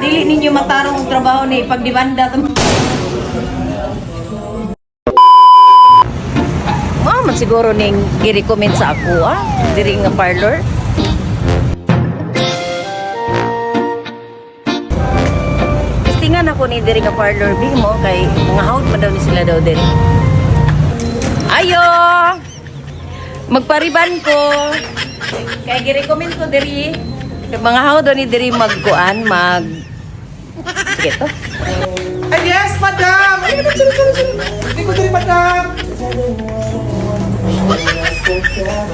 dili ninyo matarong og trabaho ni pagdibanda to. Man siguro ning gi-recommend sa ako diri nga parlor. Tingan ako ni diri nga parlor big mo kay mga haud pa daw ni sila daw diri. Ayo. Magpariban ko. Kay gi-recommend ko diri kay mga haud daw ni diri magkuan sige to. Ay, yes, madam! Ay, hindi ko diri, madam!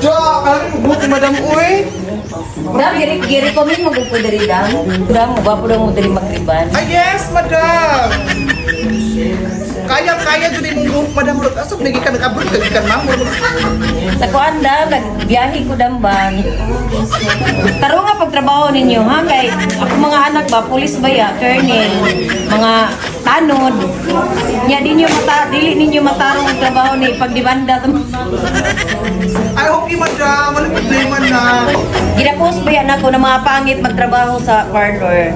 Jo, kalang buhok ni madam, uy! Dam, gi-recommend mo ko diri dam. Dam, gwapo daw mo diri magriban. Ay, yes, madam! Kaya diri mong buhok, madam. Asok, naging ka nag-abot, naging ka ma'am. Sa kuan dam, nagbiyahe ko dam bang. Taro nga pagtrabaho ninyo ha kay ako mga anak ba pulis ba ya, colonel, mga tanod. Nya dili ninyo matarong og trabaho ni pagdibanda to. Ay, okay, madam. Walang problema na. Ginapos ba yan ako na mga pangit magtrabaho sa parlor?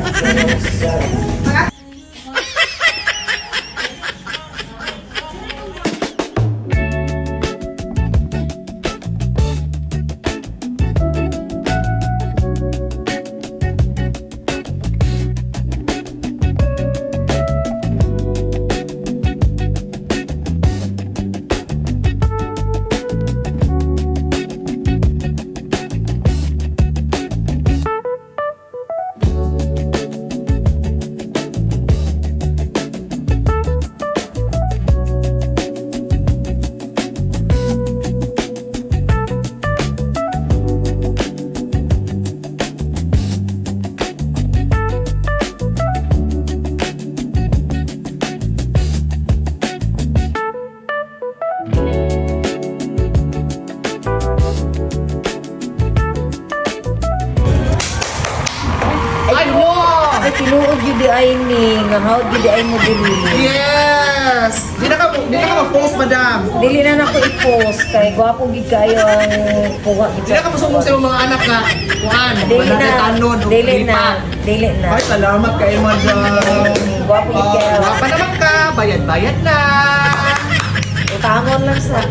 Ay, tinuod yun di ay ni, nga hawd yun di ay mo dili. Yes! Di na ka mag-post, madam. Dili na nako i-post, kay gwapo gid kayo ang kuha gid. Di na ka masumong sa iyong mga anak na kuhan, Dili na, tanod, dili na, dili na. Ay, salamat kayo, madam. Gwapo gid kayo. Wapa naman ka, bayad-bayad na. Utangon lang sa.